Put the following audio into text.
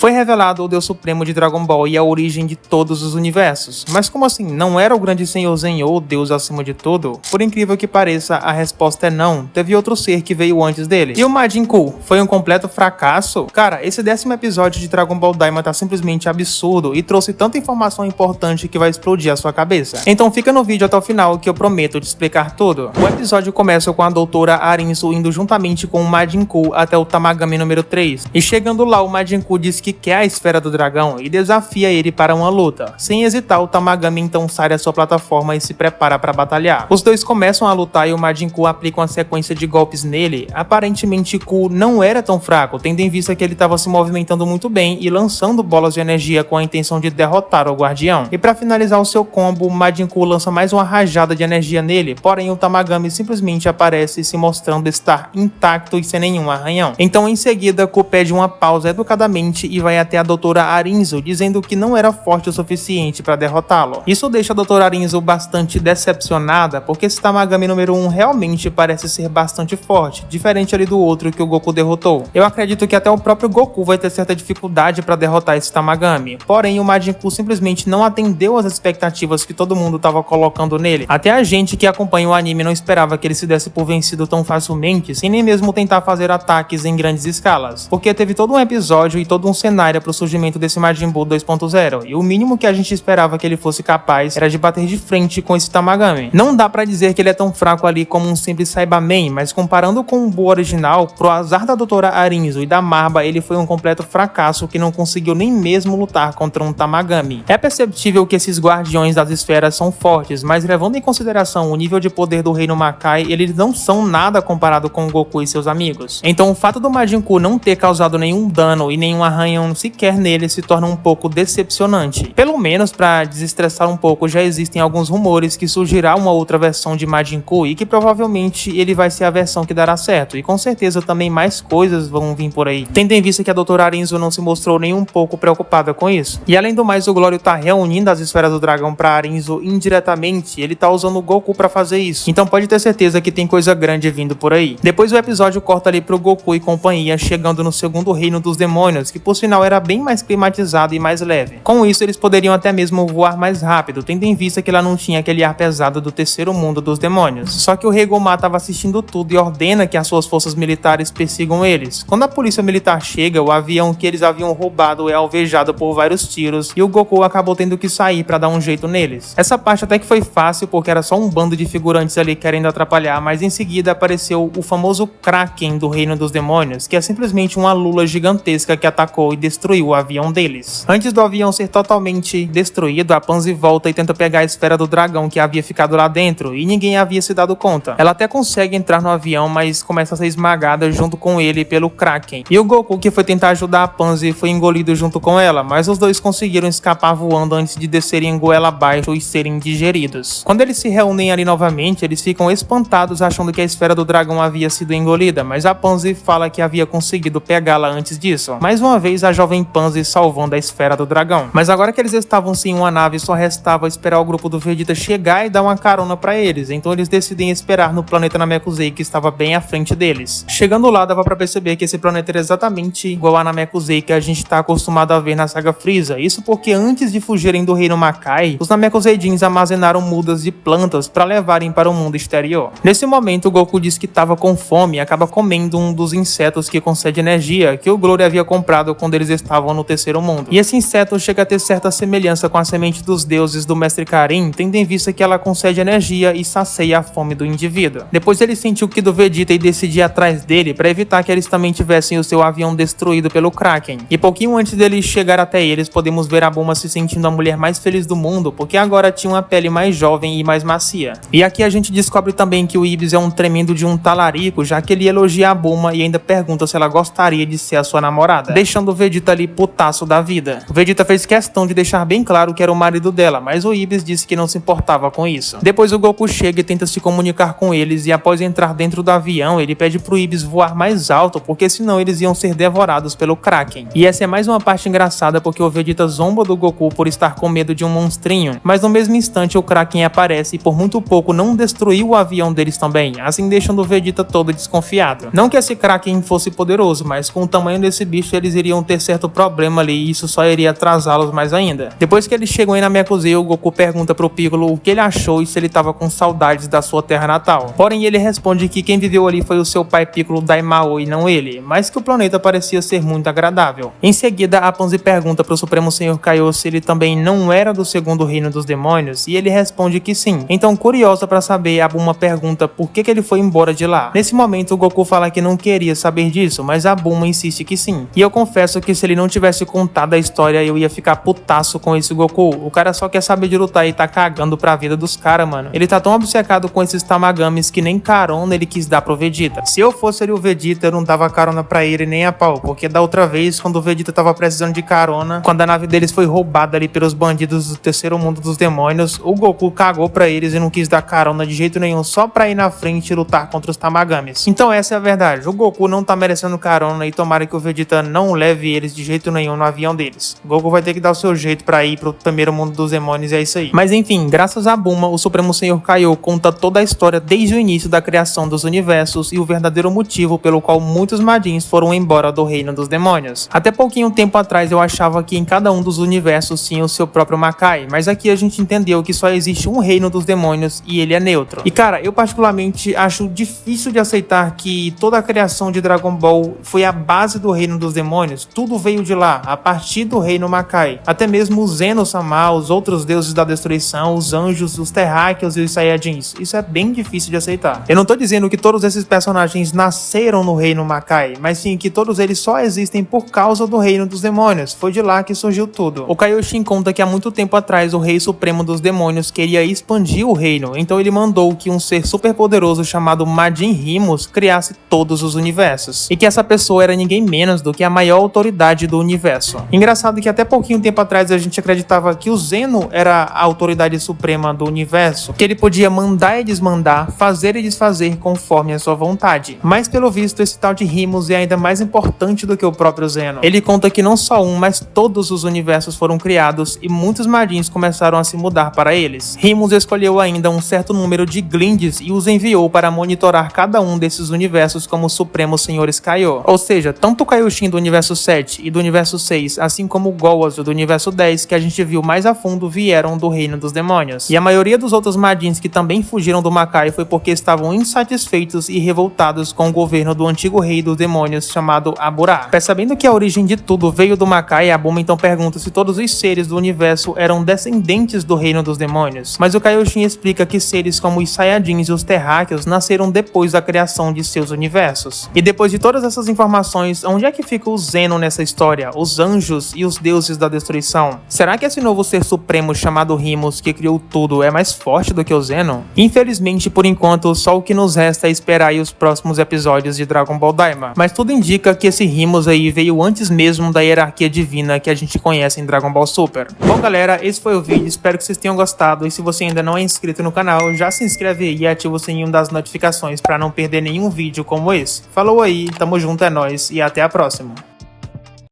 Foi revelado o Deus Supremo de Dragon Ball e a origem de todos os universos. Mas como assim? Não era o grande Senhor Zenhou, Deus acima de tudo? Por incrível que pareça, a resposta é não. Teve outro ser que veio antes dele. E o Majin Buu foi um completo fracasso? Cara, esse 10º episódio de Dragon Ball Daima tá simplesmente absurdo e trouxe tanta informação importante que vai explodir a sua cabeça. Então fica no vídeo até o final que eu prometo te explicar tudo. O episódio começa com a doutora Arinzo indo juntamente com o Majin Buu até o Tamagami número 3. E chegando lá, o Majin Buu diz que quer a esfera do dragão e desafia ele para uma luta. Sem hesitar, o Tamagami então sai da sua plataforma e se prepara para batalhar. Os dois começam a lutar e o Majin Buu aplica uma sequência de golpes nele. Aparentemente, Buu não era tão fraco, tendo em vista que ele estava se movimentando muito bem e lançando bolas de energia com a intenção de derrotar o guardião. E para finalizar o seu combo, o Majin Buu lança mais uma rajada de energia nele, porém o Tamagami simplesmente aparece se mostrando estar intacto e sem nenhum arranhão. Então em seguida, Buu pede uma pausa educadamente e vai até a doutora Arinzo, dizendo que não era forte o suficiente para derrotá-lo. Isso deixa a doutora Arinzo bastante decepcionada, porque esse Tamagami número 1 realmente parece ser bastante forte, diferente ali do outro que o Goku derrotou. Eu acredito que até o próprio Goku vai ter certa dificuldade para derrotar esse Tamagami, porém o Majin Buu simplesmente não atendeu às expectativas que todo mundo estava colocando nele. Até a gente que acompanha o anime não esperava que ele se desse por vencido tão facilmente, sem nem mesmo tentar fazer ataques em grandes escalas, porque teve todo um episódio e todo um cenário para o surgimento desse Majin Buu 2.0, e o mínimo que a gente esperava que ele fosse capaz era de bater de frente com esse Tamagami. Não dá pra dizer que ele é tão fraco ali como um simples Saibaman, mas comparando com o Buu original, pro azar da doutora Arinzo e da Marba, ele foi um completo fracasso que não conseguiu nem mesmo lutar contra um Tamagami. É perceptível que esses guardiões das esferas são fortes, mas levando em consideração o nível de poder do Reino Makai, eles não são nada comparado com o Goku e seus amigos. Então o fato do Majin Buu não ter causado nenhum dano e nenhum arranhão sequer nele se torna um pouco decepcionante. Pelo menos para desestressar um pouco, já existem alguns rumores que surgirá uma outra versão de Majin Buu e que provavelmente ele vai ser a versão que dará certo, e com certeza também mais coisas vão vir por aí, tendo em vista que a doutora Arinzo não se mostrou nem um pouco preocupada com isso. E além do mais, o Glório tá reunindo as esferas do dragão para Arinzo indiretamente, ele tá usando o Goku para fazer isso, então pode ter certeza que tem coisa grande vindo por aí. Depois o episódio corta ali pro Goku e companhia chegando no segundo reino dos demônios, que por sinal era bem mais climatizado e mais leve. Com isso eles poderiam até mesmo voar mais rápido, tendo em vista que lá não tinha aquele ar pesado do terceiro mundo dos demônios. Só que o Rei Gomar estava assistindo tudo e ordena que as suas forças militares persigam eles. Quando a polícia militar chega, o avião que eles haviam roubado é alvejado por vários tiros e o Goku acabou tendo que sair para dar um jeito neles. Essa parte até que foi fácil porque era só um bando de figurantes ali querendo atrapalhar, mas em seguida apareceu o famoso Kraken do Reino dos Demônios, que é simplesmente uma lula gigantesca que atacou e destruiu o avião deles. Antes do avião ser totalmente destruído, a Pansy volta e tenta pegar a esfera do dragão que havia ficado lá dentro e ninguém havia se dado conta. Ela até consegue entrar no avião, mas começa a ser esmagada junto com ele pelo Kraken. E o Goku, que foi tentar ajudar a Pansy, foi engolido junto com ela, mas os dois conseguiram escapar voando antes de descerem goela abaixo e serem digeridos. Quando eles se reúnem ali novamente, eles ficam espantados achando que a esfera do dragão havia sido engolida, mas a Pansy fala que havia conseguido pegá-la antes disso. Mais uma vez a jovem Pansy salvando a esfera do dragão. Mas agora que eles estavam sem uma nave, só restava esperar o grupo do Vegeta chegar e dar uma carona pra eles, então eles decidem esperar no planeta Namekusei, que estava bem à frente deles. Chegando lá, dava pra perceber que esse planeta era exatamente igual a Namekusei que a gente tá acostumado a ver na saga Frieza, isso porque antes de fugirem do Reino Makai, os Namekuseidins armazenaram mudas de plantas para levarem para o mundo exterior. Nesse momento, o Goku diz que estava com fome e acaba comendo um dos insetos que concede energia, que o Glory havia comprado quando eles estavam no terceiro mundo. E esse inseto chega a ter certa semelhança com a semente dos deuses do Mestre Karin, tendo em vista que ela concede energia e sacia a fome do indivíduo. Depois ele sentiu o Ki do Vegeta e decidiu ir atrás dele para evitar que eles também tivessem o seu avião destruído pelo Kraken. E pouquinho antes dele chegar até eles, podemos ver a Bulma se sentindo a mulher mais feliz do mundo, porque agora tinha uma pele mais jovem e mais macia. E aqui a gente descobre também que o Ibis é um tremendo de um talarico, já que ele elogia a Bulma e ainda pergunta se ela gostaria de ser a sua namorada, deixando o Vegeta ali putaço da vida. O Vegeta fez questão de deixar bem claro que era o marido dela, mas o Ibis disse que não se importava com isso. Depois o Goku chega e tenta se comunicar com eles, e após entrar dentro do avião, ele pede pro Ibis voar mais alto, porque senão eles iam ser devorados pelo Kraken. E essa é mais uma parte engraçada, porque o Vegeta zomba do Goku por estar com medo de um monstrinho, mas no mesmo instante o Kraken aparece e por muito pouco não destruiu o avião deles também, assim deixando o Vegeta todo desconfiado. Não que esse Kraken fosse poderoso, mas com o tamanho desse bicho eles iriam ter ter certo problema ali e isso só iria atrasá-los mais ainda. Depois que eles chegam em Namekusei, o Goku pergunta pro Piccolo o que ele achou e se ele tava com saudades da sua terra natal. Porém, ele responde que quem viveu ali foi o seu pai Piccolo Daimao e não ele, mas que o planeta parecia ser muito agradável. Em seguida, a Panzi pergunta pro Supremo Senhor Kaiô se ele também não era do segundo reino dos demônios e ele responde que sim. Então, curiosa para saber, a Bulma pergunta por que ele foi embora de lá. Nesse momento, o Goku fala que não queria saber disso, mas a Bulma insiste que sim. E eu confesso que se ele não tivesse contado a história, eu ia ficar putaço com esse Goku. O cara só quer saber de lutar e tá cagando pra vida dos caras, mano. Ele tá tão obcecado com esses Tamagamis que nem carona ele quis dar pro Vegeta. Se eu fosse ali o Vegeta, eu não dava carona pra ele nem a pau, porque da outra vez, quando o Vegeta tava precisando de carona, quando a nave deles foi roubada ali pelos bandidos do terceiro mundo dos demônios, o Goku cagou pra eles e não quis dar carona de jeito nenhum, só pra ir na frente e lutar contra os Tamagamis. Então essa é a verdade, o Goku não tá merecendo carona e tomara que o Vegeta não leve eles de jeito nenhum no avião deles. O Goku vai ter que dar o seu jeito pra ir pro primeiro mundo dos demônios e é isso aí. Mas enfim, graças a Bulma, o Supremo Senhor Kaiô conta toda a história desde o início da criação dos universos e o verdadeiro motivo pelo qual muitos Majins foram embora do reino dos demônios. Até pouquinho tempo atrás eu achava que em cada um dos universos tinha o seu próprio Makai, mas aqui a gente entendeu que só existe um reino dos demônios e ele é neutro. E cara, eu particularmente acho difícil de aceitar que toda a criação de Dragon Ball foi a base do reino dos demônios, tudo veio de lá, a partir do reino Makai. Até mesmo os Zeno-sama, os outros deuses da destruição, os anjos, os terráqueos e os Saiyajins. Isso é bem difícil de aceitar. Eu não tô dizendo que todos esses personagens nasceram no reino Makai, mas sim que todos eles só existem por causa do reino dos demônios. Foi de lá que surgiu tudo. O Kaioshin conta que há muito tempo atrás o rei supremo dos demônios queria expandir o reino, então ele mandou que um ser super poderoso chamado Majin Rimos criasse todos os universos. E que essa pessoa era ninguém menos do que a maior autoridade do universo. Engraçado que até pouquinho tempo atrás a gente acreditava que o Zeno era a autoridade suprema do universo, que ele podia mandar e desmandar, fazer e desfazer conforme a sua vontade. Mas pelo visto esse tal de Rimos é ainda mais importante do que o próprio Zeno. Ele conta que não só um, mas todos os universos foram criados e muitos Majins começaram a se mudar para eles. Rimos escolheu ainda um certo número de Glindes e os enviou para monitorar cada um desses universos como Supremos Senhores Kaiô. Ou seja, tanto o Kaioshin do universo 7 e do universo 6, assim como o Gowazu do universo 10, que a gente viu mais a fundo, vieram do reino dos demônios. E a maioria dos outros Majins que também fugiram do Makai foi porque estavam insatisfeitos e revoltados com o governo do antigo rei dos demônios chamado Aburá. Percebendo que a origem de tudo veio do Makai, a Bulma então pergunta se todos os seres do universo eram descendentes do reino dos demônios. Mas o Kaioshin explica que seres como os Saiyajins e os Terráqueos nasceram depois da criação de seus universos. E depois de todas essas informações, onde é que fica o Zeno nessa história? Os anjos e os deuses da destruição? Será que esse novo ser supremo chamado Rimos, que criou tudo, é mais forte do que o Zeno? Infelizmente, por enquanto, só o que nos resta é esperar aí os próximos episódios de Dragon Ball Daima. Mas tudo indica que esse Rimos aí veio antes mesmo da hierarquia divina que a gente conhece em Dragon Ball Super. Bom galera, esse foi o vídeo, espero que vocês tenham gostado e se você ainda não é inscrito no canal, já se inscreve aí e ativa o sininho das notificações para não perder nenhum vídeo como esse. Falou aí, tamo junto, é nóis e até a próxima.